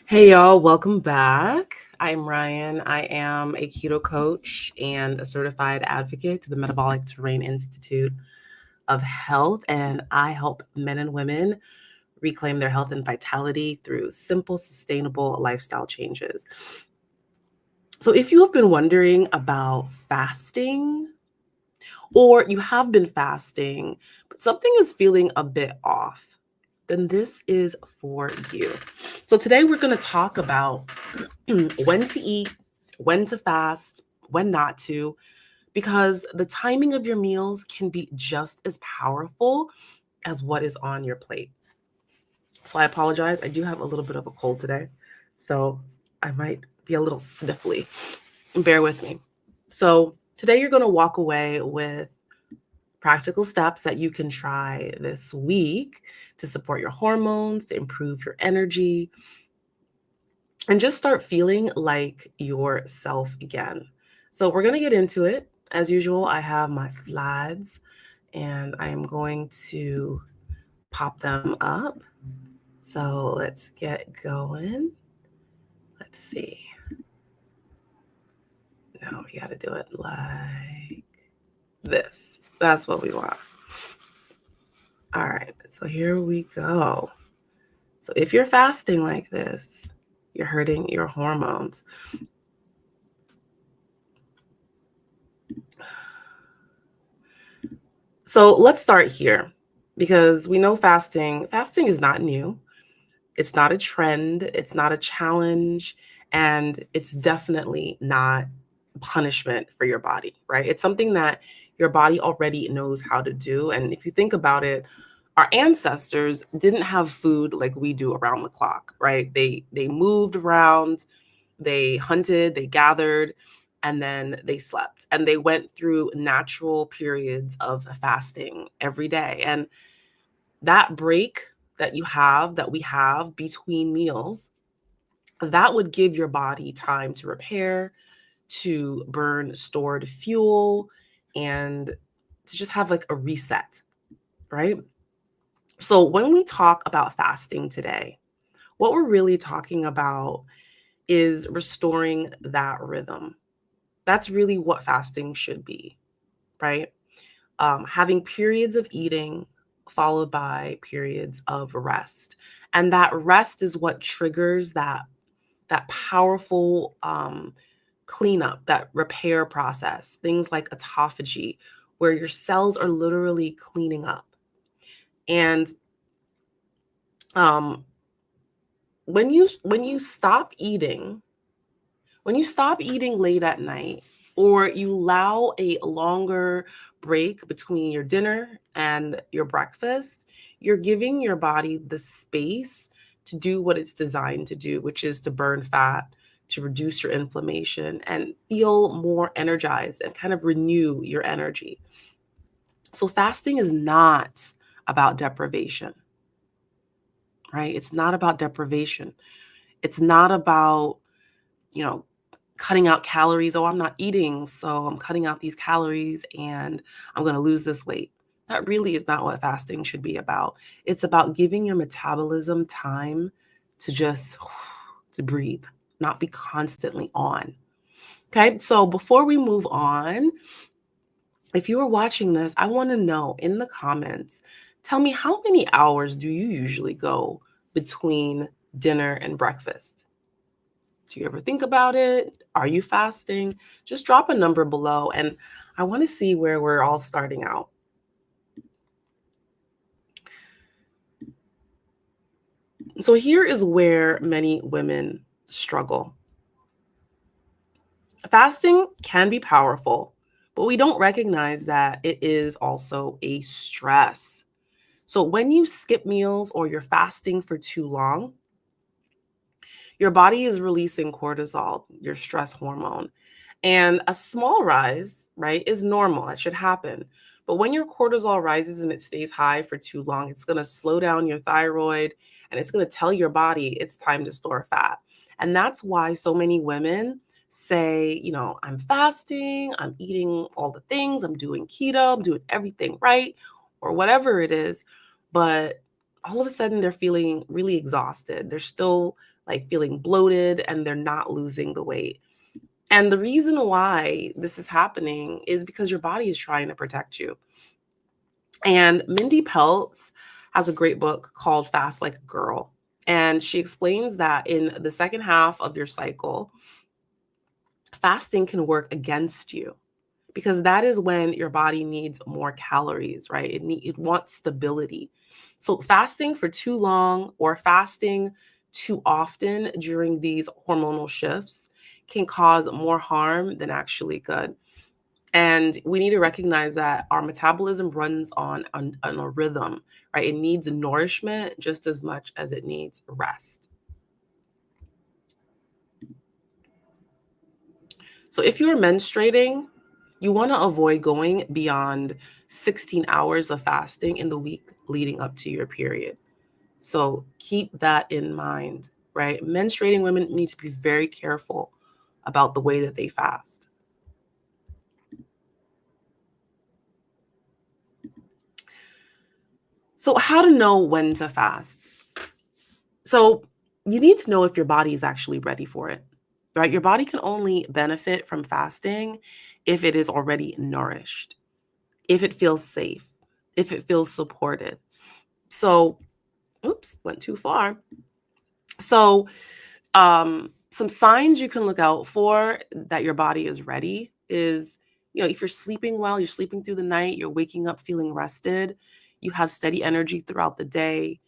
Hey y'all, welcome back. I'm Ryan. I am a keto coach and a certified advocate to the Metabolic Terrain Institute of Health, and I help men and women reclaim their health and vitality through simple, sustainable lifestyle changes. So, if you have been wondering about fasting, or you have been fasting, but something is feeling a bit off, then this is for you. So, today we're going to talk about when to eat, when to fast, when not to, because the timing of your meals can be just as powerful as what is on your plate. So, I apologize. I do have a little bit of a cold today. So, I might be a little sniffly. Bear with me. So, today you're going to walk away with practical steps that you can try this week to support your hormones, to improve your energy, and just start feeling like yourself again. So, we're going to get into it. As usual, I have my slides and I am going to pop them up. So, let's get going. Let's see. No, we got to do it like this. That's what we want. All right, so here we go. So if you're fasting like this, you're hurting your hormones. So let's start here because we know fasting is not new. It's not a trend, it's not a challenge, and it's definitely not punishment for your body, right? It's something that your body already knows how to do. And if you think about it, our ancestors didn't have food like we do around the clock, right? They moved around, they hunted, they gathered, and then they slept. And they went through natural periods of fasting every day. And that break that we have between meals, that would give your body time to repair, to burn stored fuel, and to just have like a reset, right? So when we talk about fasting today, what we're really talking about is restoring that rhythm. That's really what fasting should be, right? Having periods of eating followed by periods of rest, and that rest is what triggers that powerful cleanup, that repair process. Things like autophagy, where your cells are literally cleaning up. And um, when you stop eating, when you stop eating late at night, or you allow a longer break between your dinner and your breakfast, you're giving your body the space to do what it's designed to do, which is to burn fat, to reduce your inflammation, and feel more energized and kind of renew your energy. So, fasting is not about deprivation, right? It's not about deprivation. It's not about, you know, cutting out calories. Oh, I'm not eating, so I'm cutting out these calories and I'm going to lose this weight. That really is not what fasting should be about. It's about giving your metabolism time to just to breathe, not be constantly on. Okay? So before we move on, if you are watching this, I want to know in the comments, tell me, how many hours do you usually go between dinner and breakfast? Do you ever think about it? Are you fasting? Just drop a number below, and I want to see where we're all starting out. So here is where many women struggle. Fasting can be powerful, but we don't recognize that it is also a stress. So when you skip meals or you're fasting for too long, your body is releasing cortisol, your stress hormone. And a small rise, right, is normal. It should happen. But when your cortisol rises and it stays high for too long, it's going to slow down your thyroid and it's going to tell your body it's time to store fat. And that's why so many women say, I'm fasting, I'm eating all the things, I'm doing keto, I'm doing everything right, or whatever it is. But all of a sudden they're feeling really exhausted. They're still like feeling bloated, and they're not losing the weight. And the reason why this is happening is because your body is trying to protect you. And Mindy Peltz has a great book called Fast Like a Girl. And she explains that in the second half of your cycle, fasting can work against you because that is when your body needs more calories, right? It wants stability. So fasting for too long or fasting too often during these hormonal shifts can cause more harm than actually good. And we need to recognize that our metabolism runs on a rhythm, right? It needs nourishment just as much as it needs rest. So if you're menstruating, you want to avoid going beyond 16 hours of fasting in the week leading up to your period. So keep that in mind, right? Menstruating women need to be very careful about the way that they fast. So, how to know when to fast? So, you need to know if your body is actually ready for it, right? Your body can only benefit from fasting if it is already nourished, if it feels safe, if it feels supported. So, oops, went too far. So, some signs you can look out for that your body is ready is, if you're sleeping well, you're sleeping through the night, you're waking up feeling rested, you have steady energy throughout the day,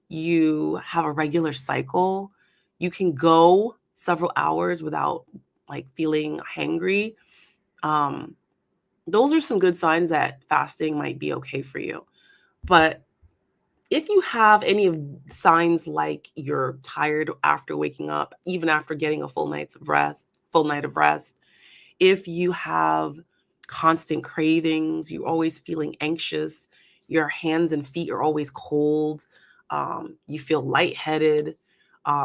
you have a regular cycle, you can go several hours without like feeling hangry. Um, those are some good signs that fasting might be okay for you. But if you have any of signs like you're tired after waking up, even after getting a full night of rest, if you have constant cravings, you're always feeling anxious, your hands and feet are always cold, you feel lightheaded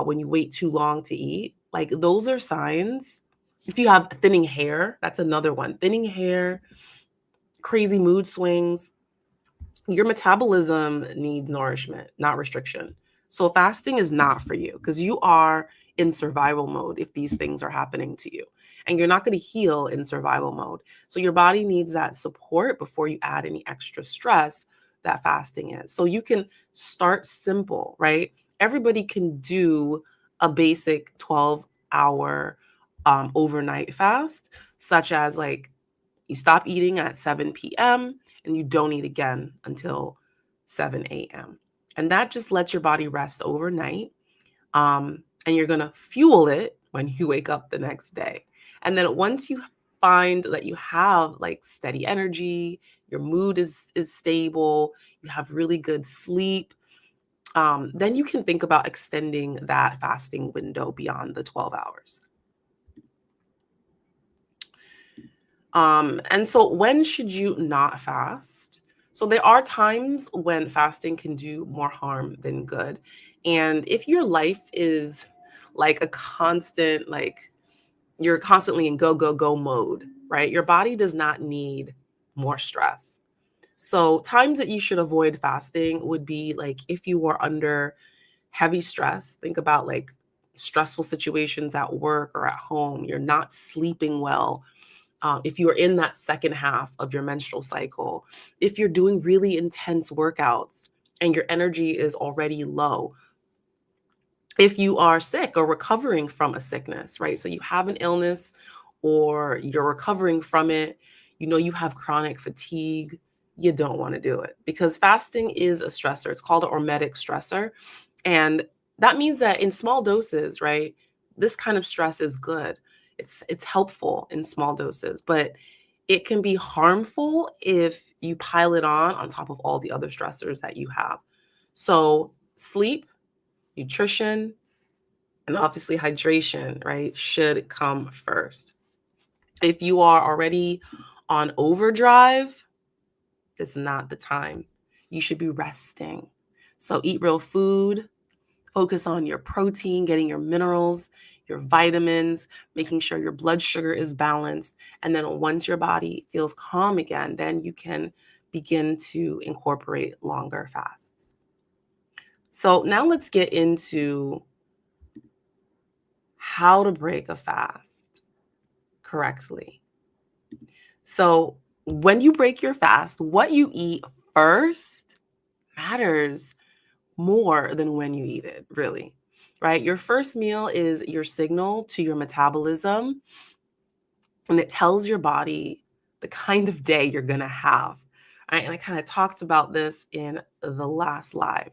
when you wait too long to eat, like those are signs. If you have thinning hair, that's another one. Thinning hair, crazy mood swings, your metabolism needs nourishment, not restriction. So fasting is not for you because you are in survival mode if these things are happening to you. And you're not going to heal in survival mode. So your body needs that support before you add any extra stress that fasting is. So you can start simple, right? Everybody can do a basic 12-hour overnight fast, such as like you stop eating at 7 p.m. and you don't eat again until 7 a.m. And that just lets your body rest overnight. And you're going to fuel it when you wake up the next day. And then once you find that you have like steady energy, your mood is stable, you have really good sleep, then you can think about extending that fasting window beyond the 12 hours. And so when should you not fast? So there are times when fasting can do more harm than good. And if your life is like a constant, like you're constantly in go, go, go mode, right? Your body does not need more stress. So times that you should avoid fasting would be like if you were under heavy stress, think about like stressful situations at work or at home, you're not sleeping well, if you're in that second half of your menstrual cycle, if you're doing really intense workouts and your energy is already low, if you are sick or recovering from a sickness, right? So you have an illness or you're recovering from it, you have chronic fatigue, you don't want to do it because fasting is a stressor. It's called an hormetic stressor. And that means that in small doses, right, this kind of stress is good. It's helpful in small doses, but it can be harmful if you pile it on top of all the other stressors that you have. So sleep, nutrition, and obviously hydration, right, should come first. If you are already on overdrive, it's not the time. You should be resting. So eat real food, focus on your protein, getting your minerals, your vitamins, making sure your blood sugar is balanced. And then once your body feels calm again, then you can begin to incorporate longer fasts. So now let's get into how to break a fast correctly. So when you break your fast, what you eat first matters more than when you eat it, really, right? Your first meal is your signal to your metabolism, and it tells your body the kind of day you're going to have. Right? And I kind of talked about this in the last live.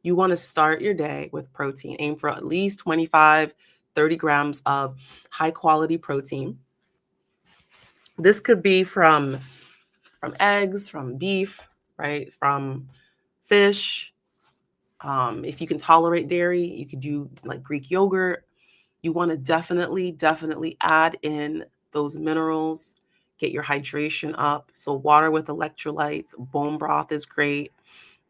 You want to start your day with protein. Aim for at least 25, 30 grams of high quality protein. This could be from eggs, from beef, right? From fish. If you can tolerate dairy, you could do like Greek yogurt. You want to definitely add in those minerals, get your hydration up. So water with electrolytes, bone broth is great.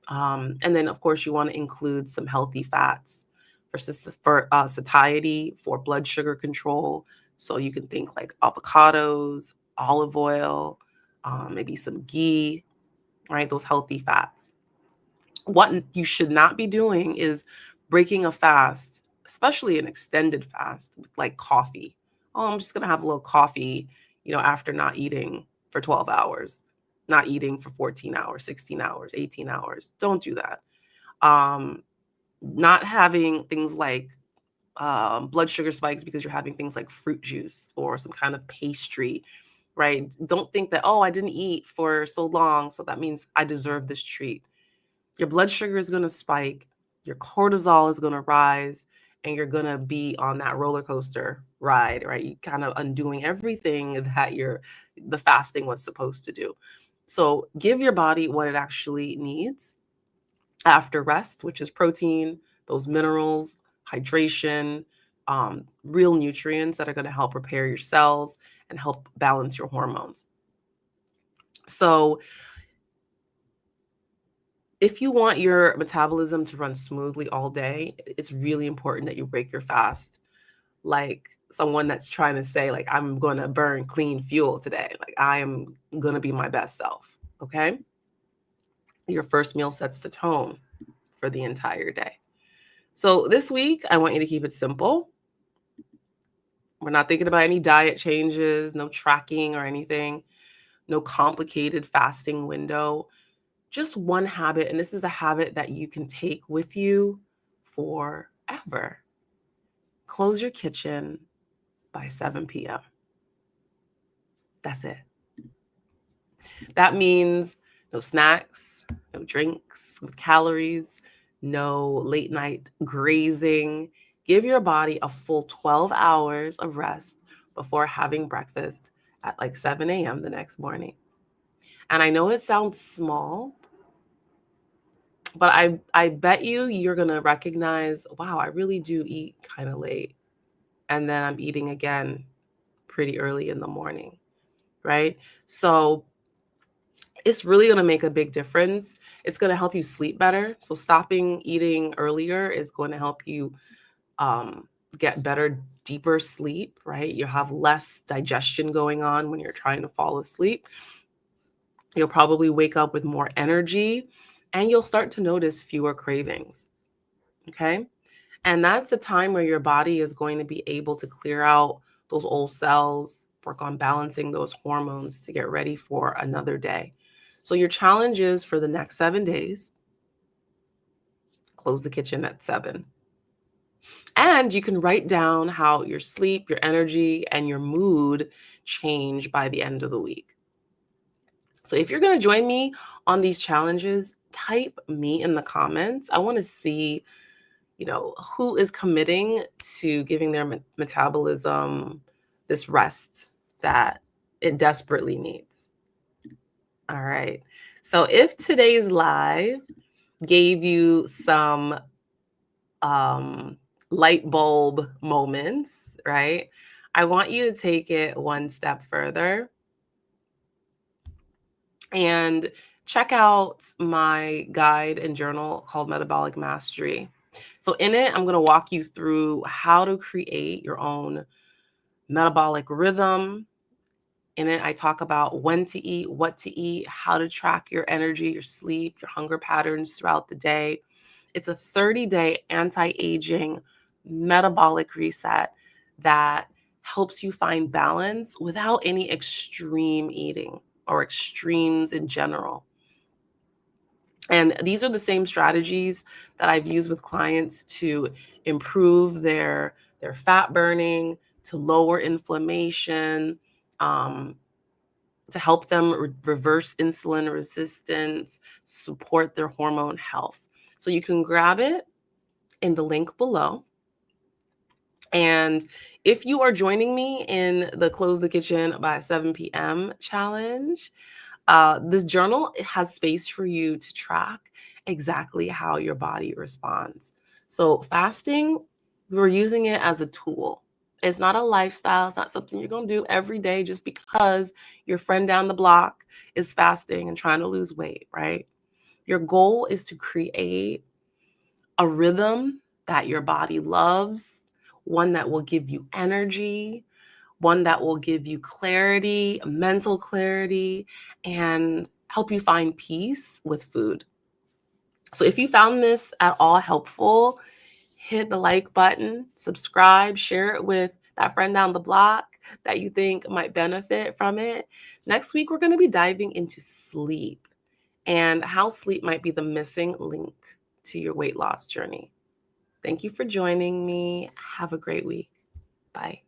And then, of course, you want to include some healthy fats for satiety, for blood sugar control. So you can think like avocados, olive oil, maybe some ghee, right? Those healthy fats. What you should not be doing is breaking a fast, especially an extended fast with like coffee. Oh, I'm just going to have a little coffee, after not eating for 12 hours, not eating for 14 hours, 16 hours, 18 hours. Don't do that. Not having things like blood sugar spikes because you're having things like fruit juice or some kind of pastry, right? Don't think that, oh, I didn't eat for so long, so that means I deserve this treat. Your blood sugar is going to spike, your cortisol is going to rise, and you're going to be on that roller coaster ride, right? You kind of undoing everything that the fasting was supposed to do. So give your body what it actually needs after rest, which is protein, those minerals, hydration, real nutrients that are going to help repair your cells and help balance your hormones. So if you want your metabolism to run smoothly all day, it's really important that you break your fast. Like someone that's trying to say, like, I'm going to burn clean fuel today. Like, I am going to be my best self. Okay. Your first meal sets the tone for the entire day. So this week, I want you to keep it simple. We're not thinking about any diet changes, no tracking or anything, no complicated fasting window. Just one habit, and this is a habit that you can take with you forever. Close your kitchen by 7 p.m. That's it. That means no snacks, no drinks with calories, no late night grazing. Give your body a full 12 hours of rest before having breakfast at like 7 a.m. the next morning. And I know it sounds small, but I bet you're going to recognize, wow, I really do eat kind of late. And then I'm eating again pretty early in the morning, right? So it's really going to make a big difference. It's going to help you sleep better. So stopping eating earlier is going to help you get better, deeper sleep, right? You have less digestion going on when you're trying to fall asleep. You'll probably wake up with more energy and you'll start to notice fewer cravings. Okay. And that's a time where your body is going to be able to clear out those old cells, work on balancing those hormones to get ready for another day. So your challenge is for the next 7 days, close the kitchen at 7. And you can write down how your sleep, your energy, and your mood change by the end of the week. So if you're going to join me on these challenges, type me in the comments. I want to see, who is committing to giving their metabolism this rest that it desperately needs. All right. So if today's live gave you some light bulb moments, right? I want you to take it one step further and check out my guide and journal called Metabolic Mastery. So in it, I'm going to walk you through how to create your own metabolic rhythm. In it, I talk about when to eat, what to eat, how to track your energy, your sleep, your hunger patterns throughout the day. It's a 30-day anti-aging metabolic reset that helps you find balance without any extreme eating or extremes in general. And these are the same strategies that I've used with clients to improve their fat burning, to lower inflammation, um, to help them reverse insulin resistance, support their hormone health. So you can grab it in the link below. And if you are joining me in the Close the Kitchen by 7 p.m. challenge, this journal has space for you to track exactly how your body responds. So fasting, we're using it as a tool. It's not a lifestyle. It's not something you're going to do every day just because your friend down the block is fasting and trying to lose weight, right? Your goal is to create a rhythm that your body loves, one that will give you energy, one that will give you clarity, mental clarity, and help you find peace with food. So if you found this at all helpful, hit the like button, subscribe, share it with that friend down the block that you think might benefit from it. Next week, we're going to be diving into sleep and how sleep might be the missing link to your weight loss journey. Thank you for joining me. Have a great week. Bye.